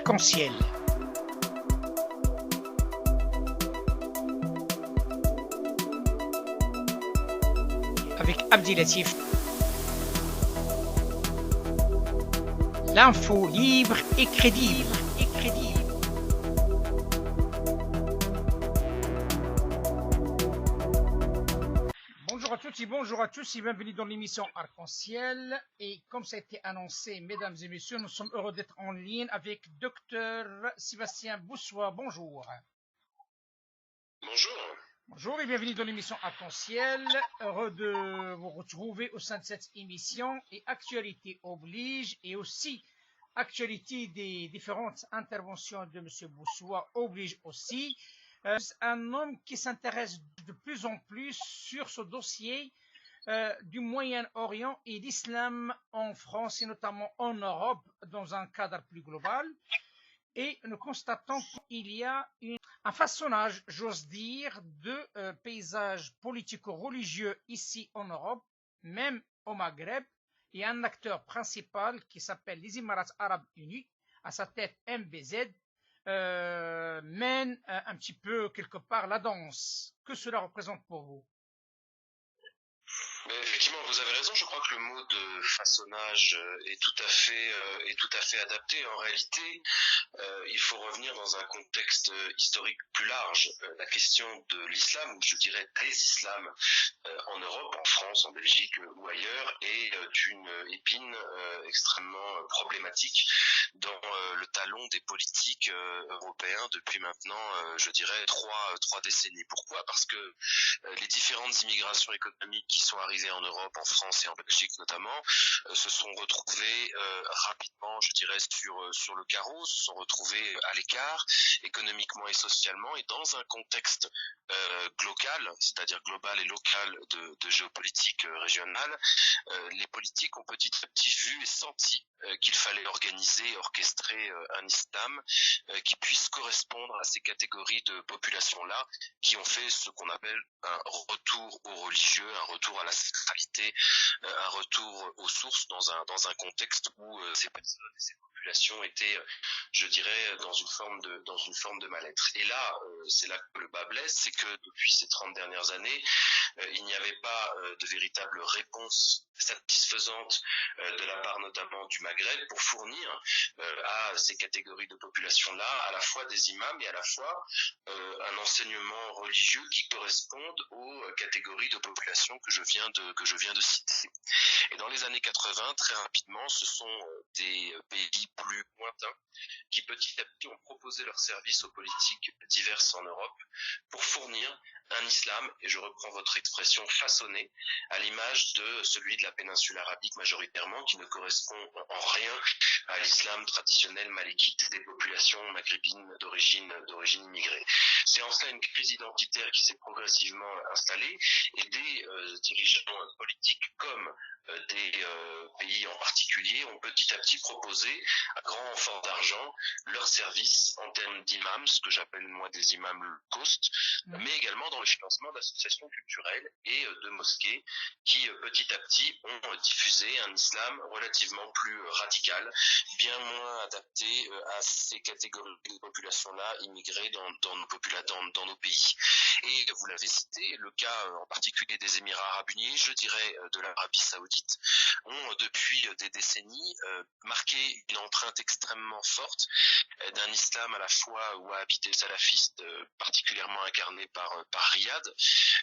Arc-en-Ciel. Avec Abdilatif. L'info libre et crédible. Bonjour à tous et bienvenue dans l'émission Arc-en-Ciel. Et comme ça a été annoncé, mesdames et messieurs, nous sommes heureux d'être en ligne avec Dr Sébastien Boussois. Bonjour. Bonjour. Bonjour et bienvenue dans l'émission Arc-en-Ciel. Heureux de vous retrouver au sein de cette émission. Et actualité oblige, et aussi actualité des différentes interventions de M. Boussois oblige aussi. Un homme qui s'intéresse de plus en plus sur ce dossier du Moyen-Orient et d'islam en France et notamment en Europe dans un cadre plus global. Et nous constatons qu'il y a un façonnage, j'ose dire, de paysages politico-religieux ici en Europe, même au Maghreb. Il y a un acteur principal qui s'appelle les Émirats Arabes Unis, à sa tête MBZ, mène un petit peu quelque part la danse. Que cela représente pour vous? Mais effectivement, vous avez raison. Je crois que le mot de façonnage est tout à fait adapté. En réalité, il faut revenir dans un contexte historique plus large. La question de l'islam, ou je dirais des islams, en Europe, en France, en Belgique ou ailleurs, est une épine extrêmement problématique dans le talon des politiques européens depuis maintenant, je dirais, trois décennies. Pourquoi? Parce que les différentes immigrations économiques qui sont arrivées en Europe, en France et en Belgique notamment, se sont retrouvées rapidement, je dirais, sur le carreau, se sont retrouvées à l'écart, économiquement et socialement, et dans un contexte local, c'est-à-dire global et local de géopolitique régionale, les politiques ont petit à petit vu et senti qu'il fallait organiser et orchestrer un islam qui puisse correspondre à ces catégories de population-là qui ont fait ce qu'on appelle un retour au religieux, un retour à la sacralité, un retour aux sources dans un contexte où ces personnes et ces populations étaient, je dirais, dans une forme de mal-être. Et là, c'est là que le bas blesse, c'est que depuis ces 30 dernières années, il n'y avait pas de véritable réponse satisfaisante de la part notamment du Maghreb pour fournir à ces catégories de population-là à la fois des imams et à la fois un enseignement religieux qui corresponde aux catégories de population que je viens de citer. Et dans les années 80, très rapidement, ce sont des pays plus lointains qui petit à petit ont proposé leurs services aux politiques diverses en Europe pour fournir un islam, et je reprends votre expression, façonné à l'image de celui de la péninsule arabique majoritairement, qui ne correspond en rien à l'islam traditionnel malékite des populations maghrébines d'origine immigrée. C'est en cela une crise identitaire qui s'est progressivement installée, et des dirigeants politiques comme des pays en particulier ont petit à petit proposé à grand renfort d'argent leurs services en termes d'imams, ce que j'appelle moi des imams low cost, mais également dans le financement d'associations culturelles et de mosquées qui petit à petit ont diffusé un islam relativement plus radical, bien moins adapté à ces catégories de population-là immigrées dans nos pays. Et vous l'avez cité, le cas en particulier des Émirats Arabes Unis, je dirais de l'Arabie Saoudite, ont depuis des décennies marqué une empreinte extrêmement forte d'un islam à la fois wahhabite et salafiste, particulièrement incarné par Riyad,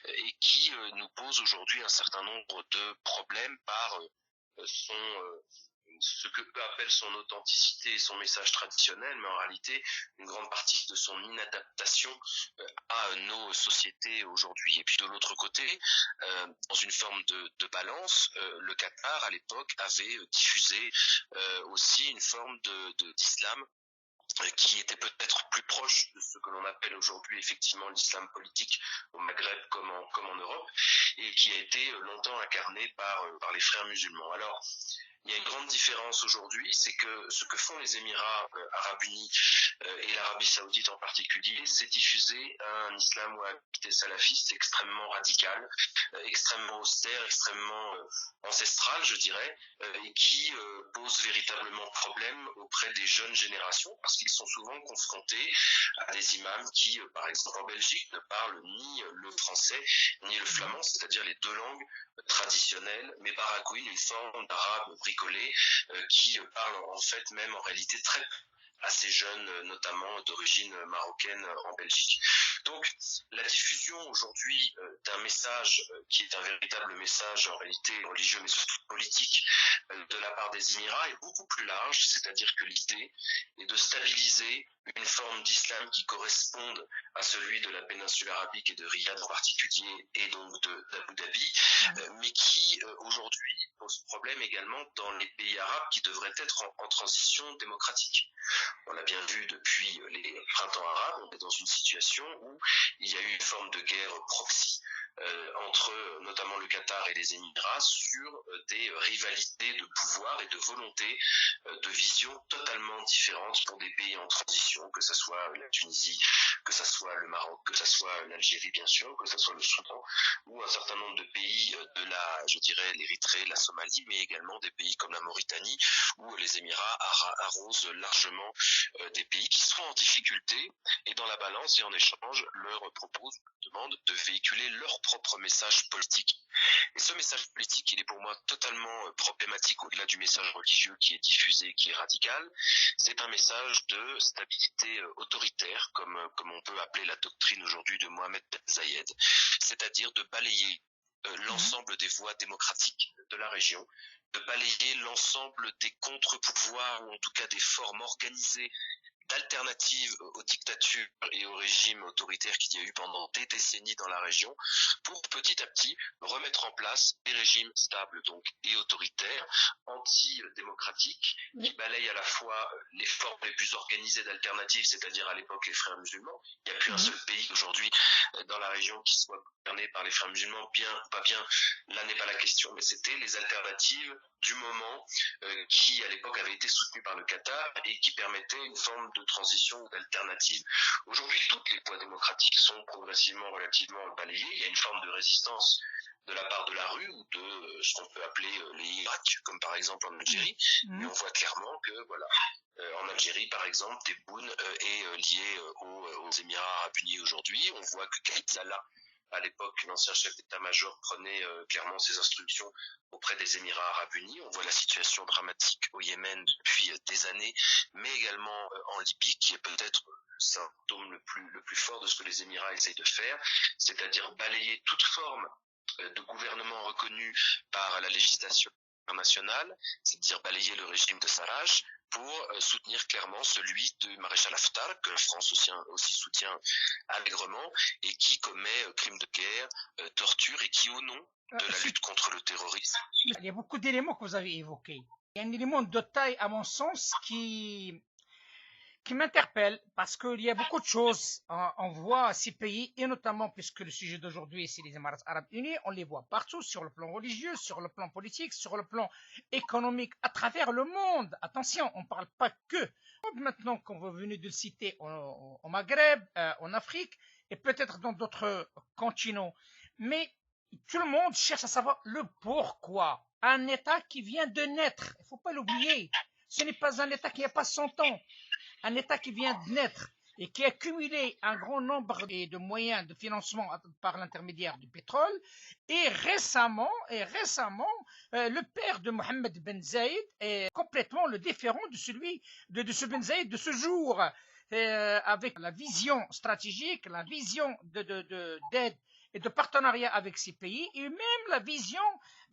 et qui nous pose aujourd'hui un certain nombre de problèmes par ce que peu appelle son authenticité et son message traditionnel, mais en réalité une grande partie de son inadaptation à nos sociétés aujourd'hui. Et puis de l'autre côté, dans une forme de balance, le Qatar à l'époque avait diffusé aussi une forme d'islam qui était peut-être plus proche de ce que l'on appelle aujourd'hui effectivement l'islam politique au Maghreb comme en Europe, et qui a été longtemps incarné par les frères musulmans. Alors, il y a une grande différence aujourd'hui, c'est que ce que font les Émirats Arabes Unis et l'Arabie Saoudite en particulier, s'est diffusé un islam wahhabite et salafiste extrêmement radical, extrêmement austère, extrêmement ancestral, je dirais, et qui pose véritablement problème auprès des jeunes générations parce qu'ils sont souvent confrontés à des imams qui, par exemple en Belgique, ne parlent ni le français ni le flamand, c'est-à-dire les deux langues traditionnelles, mais baragouinent une forme d'arabe bricolé qui parle en fait même en réalité très à ces jeunes, notamment d'origine marocaine en Belgique. Donc, la diffusion aujourd'hui d'un message qui est un véritable message en réalité religieux, mais surtout politique, de la part des Émirats est beaucoup plus large, c'est-à-dire que l'idée est de stabiliser une forme d'islam qui corresponde à celui de la péninsule arabique et de Riyad en particulier, et donc d'Abu Dhabi, mais qui aujourd'hui pose problème également dans les pays arabes qui devraient être en transition démocratique. On l'a bien vu depuis les printemps arabes, on est dans une situation où il y a eu une forme de guerre proxy entre notamment le Qatar et les Émirats sur des rivalités de pouvoir et de volonté de vision totalement différentes pour des pays en transition, que ce soit la Tunisie, que ce soit le Maroc, que ce soit l'Algérie bien sûr, que ce soit le Soudan, ou un certain nombre de pays de je dirais l'Érythrée, la Somalie, mais également des pays comme la Mauritanie, où les Émirats arrosent largement des pays qui sont en difficulté et dans la balance et en échange leur proposent, demandent de véhiculer leur propre message politique. Et ce message politique, il est pour moi totalement problématique au-delà du message religieux qui est diffusé, qui est radical. C'est un message de stabilité autoritaire, comme on peut appeler la doctrine aujourd'hui de Mohamed Ben Zayed, c'est-à-dire de balayer l'ensemble des voies démocratiques de la région, de balayer l'ensemble des contre-pouvoirs ou en tout cas des formes organisées d'alternatives aux dictatures et aux régimes autoritaires qu'il y a eu pendant des décennies dans la région, pour petit à petit remettre en place des régimes stables donc et autoritaires, anti-démocratiques, qui balayent à la fois les formes les plus organisées d'alternatives, c'est-à-dire à l'époque les frères musulmans. Il n'y a plus un seul pays aujourd'hui dans la région qui soit gouverné par les frères musulmans, bien ou pas bien, là n'est pas la question, mais c'était les alternatives du moment qui à l'époque avaient été soutenues par le Qatar et qui permettaient une forme de transition ou d'alternative. Aujourd'hui, toutes les voies démocratiques sont progressivement relativement balayées. Il y a une forme de résistance de la part de la rue ou de ce qu'on peut appeler les Irak, comme par exemple en Algérie, mais on voit clairement que voilà, en Algérie, par exemple, Tebboune est lié aux Émirats arabes unis aujourd'hui. On voit que Khalid Salah, à l'époque, l'ancien chef d'état-major prenait clairement ses instructions auprès des Émirats arabes unis. On voit la situation dramatique au Yémen depuis des années, mais également en Libye, qui est peut-être le symptôme le plus fort de ce que les Émirats essayent de faire, c'est-à-dire balayer toute forme de gouvernement reconnu par la législation internationale, c'est-à-dire balayer le régime de Sarraj, pour soutenir clairement celui du maréchal Haftar, que la France aussi soutient allègrement, et qui commet crimes de guerre, torture, et qui, au nom de la lutte contre le terrorisme... Il y a beaucoup d'éléments que vous avez évoqués. Il y a un élément de taille, à mon sens, qui m'interpelle, parce qu'il y a beaucoup de choses. On voit ces pays, et notamment, puisque le sujet d'aujourd'hui, c'est les Émirats arabes unis, on les voit partout, sur le plan religieux, sur le plan politique, sur le plan économique, à travers le monde. Attention, on ne parle pas que. Maintenant qu'on va venir de le citer au Maghreb, en Afrique, et peut-être dans d'autres continents. Mais tout le monde cherche à savoir le pourquoi. Un État qui vient de naître, il ne faut pas l'oublier. Ce n'est pas un État qui n'a pas 100 ans. Un État qui vient de naître et qui a cumulé un grand nombre de moyens de financement par l'intermédiaire du pétrole. Et récemment, le père de Mohamed Ben Zayed est complètement le différent de celui de ce Ben Zayed de ce jour, avec la vision stratégique, la vision d'aide et de partenariat avec ces pays, et même la vision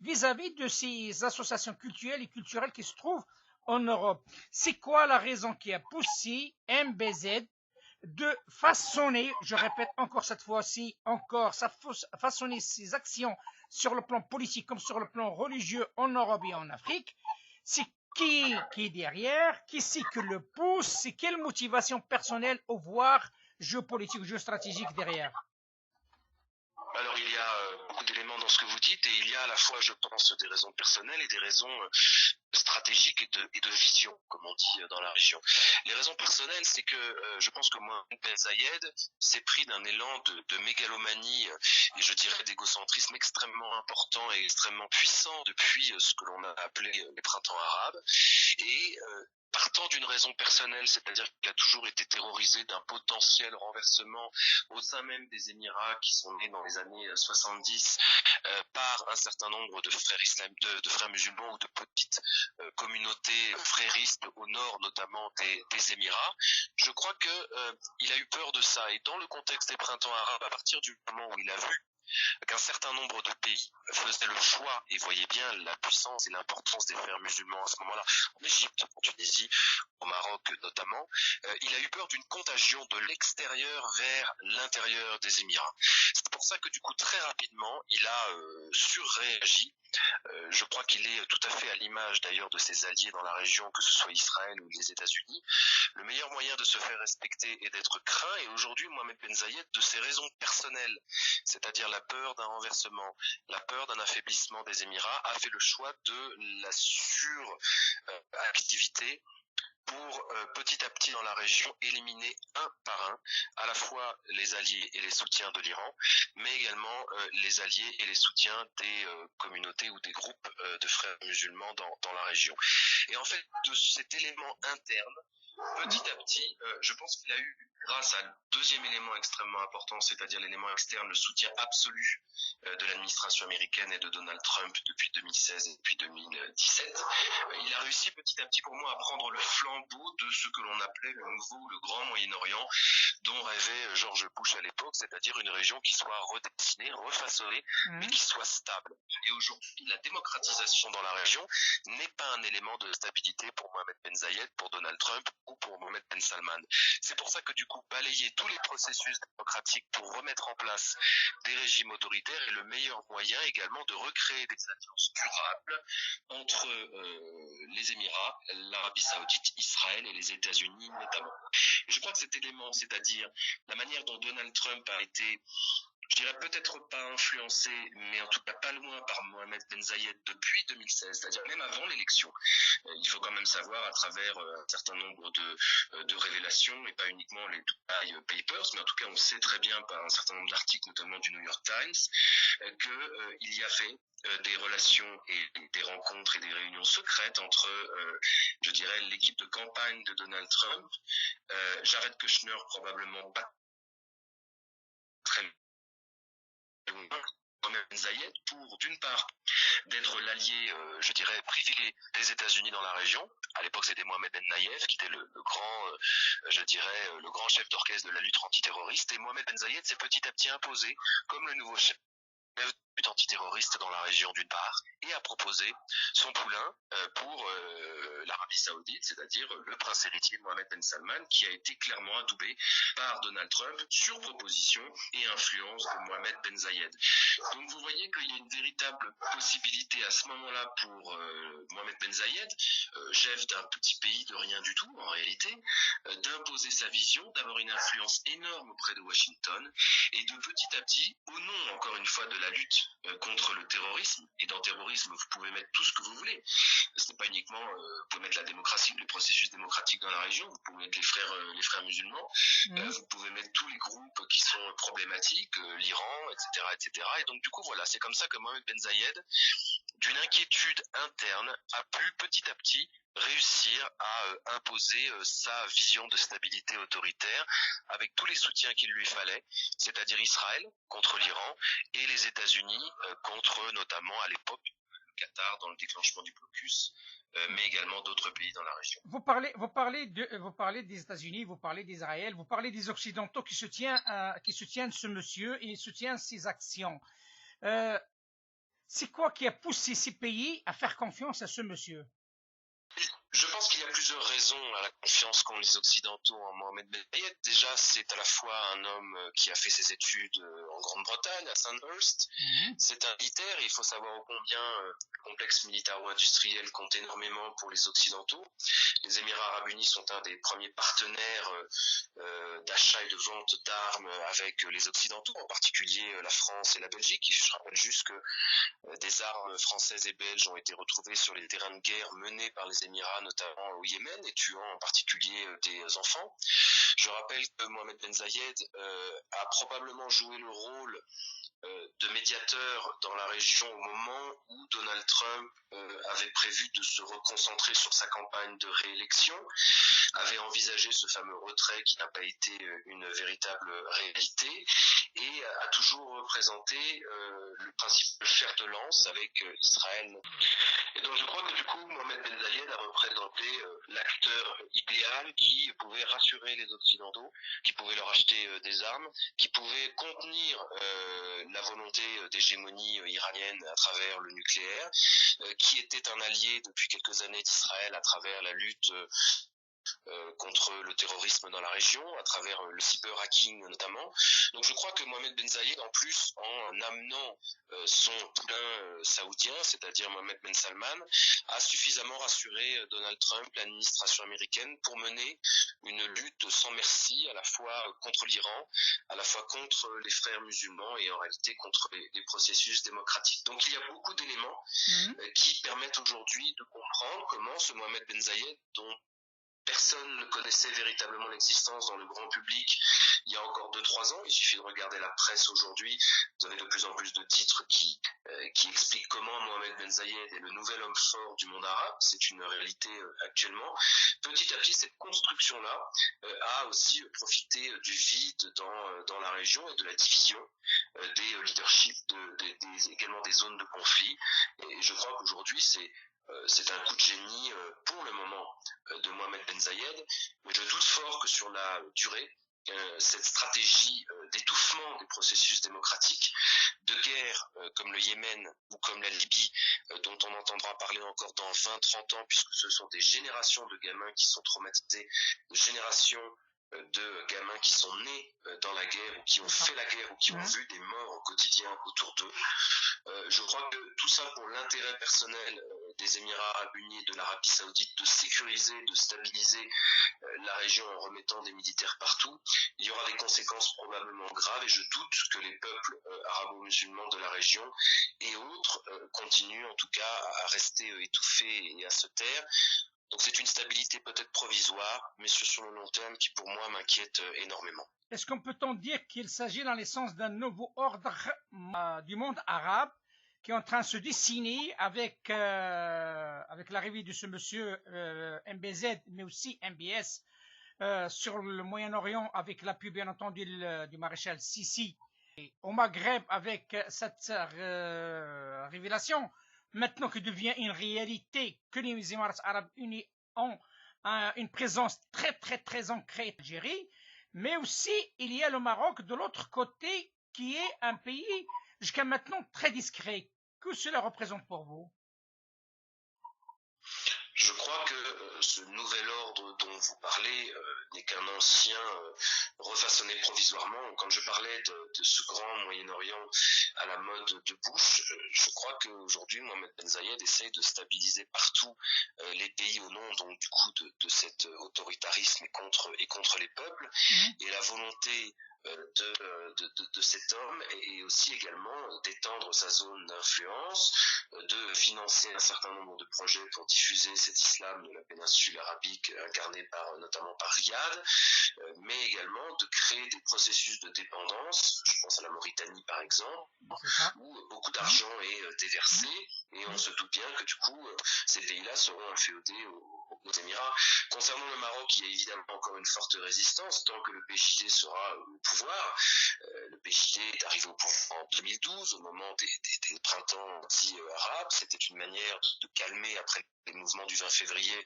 vis-à-vis de ces associations culturelles et culturelles qui se trouvent en Europe. C'est quoi la raison qui a poussé MBZ de façonner, je répète encore cette fois-ci, façonner ses actions sur le plan politique comme sur le plan religieux en Europe et en Afrique? C'est qui est derrière? Qui c'est que le pousse? C'est quelle motivation personnelle ou voire géopolitique, géostratégique derrière? Alors il y a beaucoup d'éléments dans ce que vous dites et il y a à la fois, je pense, des raisons personnelles et des raisons stratégique et de vision, comme on dit dans la région. Les raisons personnelles, c'est que je pense que Mohamed Ben Zayed s'est pris d'un élan de mégalomanie et je dirais d'égocentrisme extrêmement important et extrêmement puissant depuis ce que l'on a appelé les printemps arabes. Et partant d'une raison personnelle, c'est-à-dire qu'il a toujours été terrorisé d'un potentiel renversement au sein même des Émirats qui sont nés dans les années 70 par un certain nombre de frères musulmans ou de petites communautés fréristes au nord notamment des Émirats. Je crois que il a eu peur de ça et dans le contexte des printemps arabes, à partir du moment où il a vu qu'un certain nombre de pays faisaient le choix et voyaient bien la puissance et l'importance des frères musulmans à ce moment-là, en Égypte, en Tunisie, au Maroc notamment, il a eu peur d'une contagion de l'extérieur vers l'intérieur des Émirats. C'est pour ça que du coup très rapidement, il a surréagi. Je crois qu'il est tout à fait à l'image d'ailleurs de ses alliés dans la région, que ce soit Israël ou les États-Unis. Le meilleur moyen de se faire respecter est d'être craint, et aujourd'hui Mohamed Ben Zayed, de ses raisons personnelles, c'est-à-dire la peur d'un renversement, la peur d'un affaiblissement des Émirats, a fait le choix de la suractivité pour petit à petit dans la région éliminer un par un à la fois les alliés et les soutiens de l'Iran, mais également les alliés et les soutiens des communautés ou des groupes de frères musulmans dans la région. Et en fait, de cet élément interne, petit à petit, je pense qu'il a eu, grâce à un deuxième élément extrêmement important, c'est-à-dire l'élément externe, le soutien absolu de l'administration américaine et de Donald Trump depuis 2016 et depuis 2017, il a réussi petit à petit pour moi à prendre le flambeau de ce que l'on appelait le nouveau, le grand Moyen-Orient, dont rêvait George Bush à l'époque, c'est-à-dire une région qui soit redessinée, refaçonnée, mais qui soit stable. Et aujourd'hui, la démocratisation dans la région n'est pas un élément de stabilité pour Mohamed Ben Zayed, pour Donald Trump ou pour Mohamed Ben Salman. C'est pour ça que du coup, balayer tous les processus démocratiques pour remettre en place des régimes autoritaires est le meilleur moyen également de recréer des alliances durables entre les Émirats, l'Arabie Saoudite, Israël et les États-Unis notamment. Et je crois que cet élément, c'est-à-dire la manière dont Donald Trump a été, je dirais peut-être pas influencé, mais en tout cas pas loin par Mohamed Ben Zayed depuis 2016, c'est-à-dire même avant l'élection. Il faut quand même savoir, à travers un certain nombre de révélations, et pas uniquement les Dubai Papers, mais en tout cas on sait très bien par un certain nombre d'articles, notamment du New York Times, qu'il y avait des relations et des rencontres et des réunions secrètes entre, je dirais, l'équipe de campagne de Donald Trump, Jared Kushner probablement pas très loin, Mohamed Ben Zayed, pour d'une part d'être l'allié, je dirais, privilégié des États-Unis dans la région. À l'époque, c'était Mohamed Ben Nayef qui était le grand, je dirais, le grand chef d'orchestre de la lutte antiterroriste. Et Mohamed Ben Zayed s'est petit à petit imposé comme le nouveau chef de lutte antiterroriste dans la région d'une part, et a proposé son poulain pour l'Arabie Saoudite, c'est-à-dire le prince héritier Mohamed Ben Salman, qui a été clairement adoubé par Donald Trump sur proposition et influence de Mohamed Ben Zayed. Donc vous voyez qu'il y a une véritable possibilité à ce moment-là pour Mohamed Ben Zayed, chef d'un petit pays de rien du tout en réalité, d'imposer sa vision, d'avoir une influence énorme auprès de Washington, et de petit à petit, au nom encore une fois de la lutte contre le terrorisme, et dans terrorisme vous pouvez mettre tout ce que vous voulez, ce n'est pas uniquement, vous pouvez mettre la démocratie, le processus démocratique dans la région, vous pouvez mettre les frères musulmans, vous pouvez mettre tous les groupes qui sont problématiques, l'Iran, etc., etc. Et donc du coup voilà, c'est comme ça que Mohamed Ben Zayed, d'une inquiétude interne, a pu petit à petit réussir à imposer sa vision de stabilité autoritaire avec tous les soutiens qu'il lui fallait, c'est-à-dire Israël contre l'Iran et les États-Unis contre notamment à l'époque le Qatar dans le déclenchement du blocus, mais également d'autres pays dans la région. Vous parlez des États-Unis, vous parlez d'Israël, vous parlez des Occidentaux qui soutiennent ce monsieur et soutiennent ses actions. C'est quoi qui a poussé ces pays à faire confiance à ce monsieur? Je pense qu'il y a plusieurs plusieurs raisons à la confiance qu'ont les Occidentaux en Mohamed Ben Zayed. Déjà, c'est à la fois un homme qui a fait ses études en Grande-Bretagne, à Sandhurst. C'est un militaire, et il faut savoir combien le complexe militaro-industriel compte énormément pour les Occidentaux. Les Émirats Arabes Unis sont un des premiers partenaires d'achat et de vente d'armes avec les Occidentaux, en particulier la France et la Belgique. Je rappelle juste que des armes françaises et belges ont été retrouvées sur les terrains de guerre menés par les Émirats, notamment au Yémen, et tuant en particulier des enfants. Je rappelle que Mohamed Ben Zayed a probablement joué le rôle de médiateur dans la région au moment où Donald Trump avait prévu de se reconcentrer sur sa campagne de réélection, avait envisagé ce fameux retrait qui n'a pas été une véritable réalité, et a toujours représenté le principal fer de lance avec Israël. Et donc je crois que du coup Mohamed Ben Zayed a représenté l'acteur idéal qui pouvait rassurer les Occidentaux, qui pouvait leur acheter des armes, qui pouvait contenir la volonté d'hégémonie iranienne à travers le nucléaire, qui était un allié depuis quelques années d'Israël à travers la lutte contre le terrorisme dans la région, à travers le cyber-hacking notamment. Donc je crois que Mohamed Ben Zayed, en plus, en amenant son poulain saoudien, c'est-à-dire Mohamed Ben Salman, a suffisamment rassuré Donald Trump, l'administration américaine, pour mener une lutte sans merci, à la fois contre l'Iran, à la fois contre les frères musulmans et en réalité contre les processus démocratiques. Donc il y a beaucoup d'éléments qui permettent aujourd'hui de comprendre comment ce Mohamed Ben Zayed, dont personne ne connaissait véritablement l'existence dans le grand public il y a encore 2-3 ans. Il suffit de regarder la presse aujourd'hui. Vous avez de plus en plus de titres qui expliquent comment Mohamed Ben Zayed est le nouvel homme fort du monde arabe. C'est une réalité actuellement. Petit à petit, cette construction-là a aussi profité du vide dans la région et de la division des leaderships, également des zones de conflit. Et je crois qu'aujourd'hui, c'est un coup de génie pour le moment de Mohamed Ben Zayed, mais je doute fort que sur la durée, cette stratégie d'étouffement des processus démocratiques, de guerre comme le Yémen ou comme la Libye, dont on entendra parler encore dans 20-30 ans, puisque ce sont des générations de gamins qui sont traumatisés, des générations de gamins qui sont nés dans la guerre ou qui ont fait la guerre ou qui ont vu des morts au quotidien autour d'eux. Je crois que tout ça pour l'intérêt personnel des Émirats Arabes Unis et de l'Arabie Saoudite de sécuriser, de stabiliser la région en remettant des militaires partout, il y aura des conséquences probablement graves et je doute que les peuples arabo-musulmans de la région et autres continuent en tout cas à rester étouffés et à se taire. Donc c'est une stabilité peut-être provisoire, mais sur le long terme qui pour moi m'inquiète énormément. Est-ce qu'on peut-on dire qu'il s'agit dans l'essence d'un nouveau ordre du monde arabe qui est en train de se dessiner avec l'arrivée de ce monsieur MBZ, mais aussi MBS sur le Moyen-Orient avec l'appui bien entendu du maréchal Sissi, et au Maghreb avec cette révélation maintenant qui devient une réalité que les Émirats Arabes Unis ont une présence très très très ancrée en Algérie, mais aussi il y a le Maroc de l'autre côté qui est un pays jusqu'à maintenant très discret. Que cela représente pour vous? Je crois que ce nouvel ordre dont vous parlez n'est qu'un ancien refaçonné provisoirement. Quand je parlais de ce grand Moyen-Orient à la mode de Bush, je crois qu'aujourd'hui Mohamed Ben Zayed essaie de stabiliser partout les pays au nom donc du coup de cet autoritarisme et contre les peuples et la volonté de cet homme et aussi également d'étendre sa zone d'influence, de financer un certain nombre de projets pour diffuser cet islam de la péninsule arabique incarné notamment par Riyad, mais également de créer des processus de dépendance, je pense à la Mauritanie par exemple, où beaucoup d'argent est déversé et on se doute bien que du coup ces pays-là seront inféodés aux Émirats. Concernant le Maroc, il y a évidemment encore une forte résistance tant que le PJD sera au pouvoir. Le PJD est arrivé au pouvoir en 2012, au moment des printemps anti-arabes. C'était une manière de calmer après les mouvements du 20 février,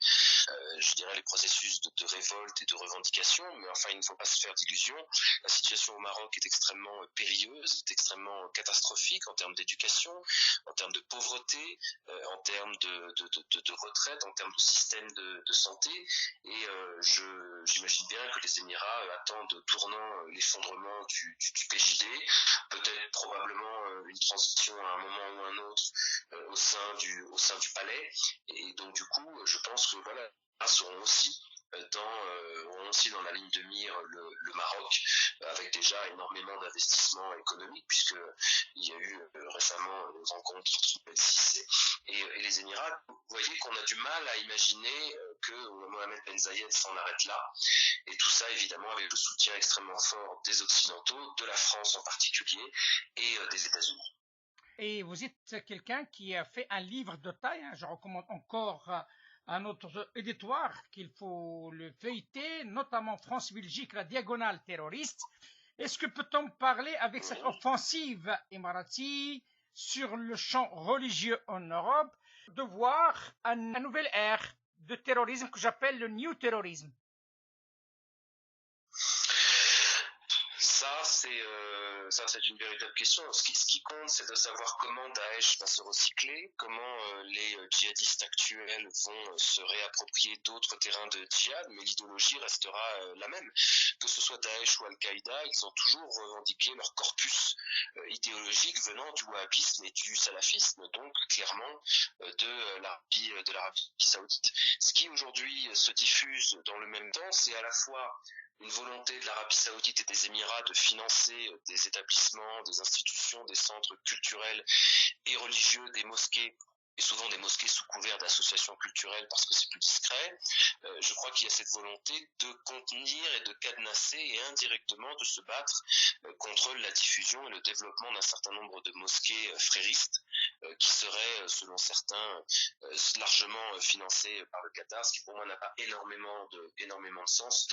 je dirais les processus de révolte et de revendication, mais enfin il ne faut pas se faire d'illusions. La situation au Maroc est extrêmement périlleuse, est extrêmement catastrophique en termes d'éducation, en termes de pauvreté, sécurité, en termes de retraite, en termes de système de santé. Et j'imagine bien que les Émirats attendent tournant l'effondrement du PJD, peut-être probablement une transition à un moment ou un autre au sein du palais. Et donc du coup, je pense que voilà, seront aussi dans la ligne de mire le Maroc, avec déjà énormément d'investissements économiques, puisqu'il y a eu récemment une rencontre entre el-Sisi et les Émirats. Vous voyez qu'on a du mal à imaginer que Mohamed Ben Zayed s'en arrête là, et tout ça évidemment avec le soutien extrêmement fort des Occidentaux, de la France en particulier, et des États-Unis. Et vous êtes quelqu'un qui a fait un livre de taille, hein. Je recommande encore à notre éditoire qu'il faut le feuilleter, notamment France-Belgique, la diagonale terroriste. Est-ce que peut-on parler avec cette offensive émirati sur le champ religieux en Europe de voir une nouvelle ère de terrorisme que j'appelle le new terrorisme? Ça, c'est une véritable question. Ce qui compte, c'est de savoir comment Daesh va se recycler, comment les djihadistes actuels vont se réapproprier d'autres terrains de djihad, mais l'idéologie restera la même. Que ce soit Daesh ou Al-Qaïda, ils ont toujours revendiqué leur corpus idéologique venant du wahhabisme et du salafisme, donc clairement de l'Arabie saoudite. Ce qui aujourd'hui se diffuse dans le même temps, c'est à la fois une volonté de l'Arabie saoudite et des Émirats de financer des établissements, des institutions, des centres culturels et religieux, des mosquées, et souvent des mosquées sous couvert d'associations culturelles parce que c'est plus discret. Je crois qu'il y a cette volonté de contenir et de cadenasser et indirectement de se battre contre la diffusion et le développement d'un certain nombre de mosquées fréristes qui seraient, selon certains, largement financées par le Qatar, ce qui pour moi n'a pas énormément de sens,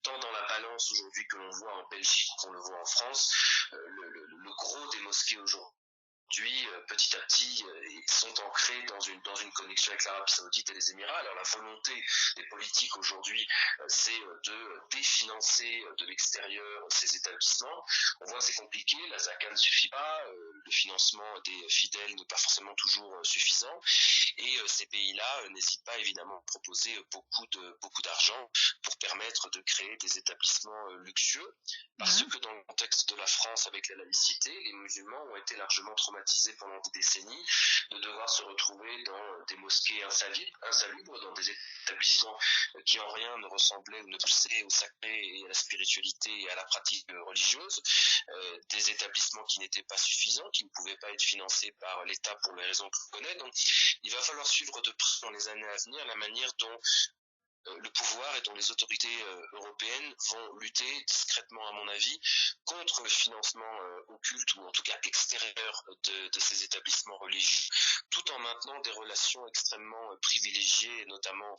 tant dans la balance aujourd'hui que l'on voit en Belgique qu'on le voit en France. Le gros des mosquées aujourd'hui, petit à petit, sont ancrés dans une connexion avec l'Arabie saoudite et les Émirats. Alors la volonté des politiques aujourd'hui, c'est de définancer de l'extérieur ces établissements. On voit que c'est compliqué, la zakat ne suffit pas, le financement des fidèles n'est pas forcément toujours suffisant, et ces pays-là n'hésitent pas évidemment à proposer beaucoup d'argent pour permettre de créer des établissements luxueux, parce que dans le contexte de la France avec la laïcité, les musulmans ont été largement traumatisés pendant des décennies de devoir se retrouver dans des mosquées insalubres, dans des établissements qui en rien ne ressemblaient ou ne poussaient au sacré et à la spiritualité et à la pratique religieuse, des établissements qui n'étaient pas suffisants, qui ne pouvaient pas être financés par l'État pour les raisons qu'on connaît. Donc il va falloir suivre de près dans les années à venir la manière dont le pouvoir et dont les autorités européennes vont lutter discrètement, à mon avis, contre le financement occulte ou en tout cas extérieur de ces établissements religieux, tout en maintenant des relations extrêmement privilégiées, notamment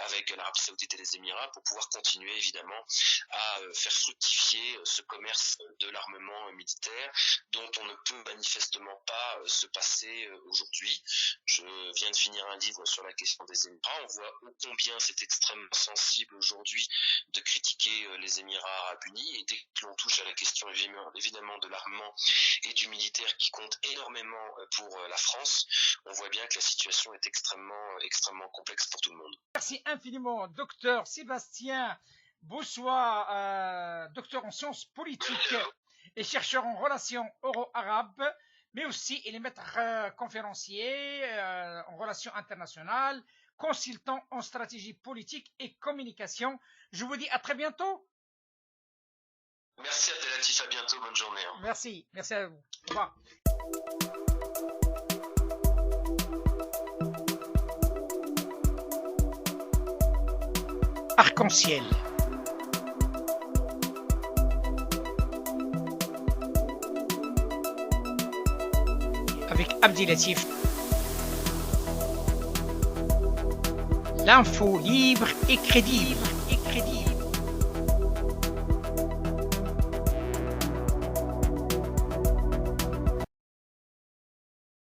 avec l'Arabie saoudite et les Émirats, pour pouvoir continuer évidemment à faire fructifier ce commerce de l'armement militaire dont on ne peut manifestement pas se passer aujourd'hui. Je viens de finir un livre sur la question des Émirats. On voit ô combien c'est extrêmement sensible aujourd'hui de critiquer les Émirats arabes unis, et dès que l'on touche à la question évidemment de l'armement et du militaire qui compte énormément pour la France, on voit bien que la situation est extrêmement complexe pour tout le monde. Merci infiniment, docteur Sébastien Boussois, docteur en sciences politiques et chercheur en relations euro-arabes, mais aussi il est maître conférencier en relations internationales, consultant en stratégie politique et communication. Je vous dis à très bientôt. Merci Abdelatif, à bientôt, bonne journée. Merci à vous. Au revoir. Arc-en-ciel. Avec Abdelatif. L'info libre et crédible.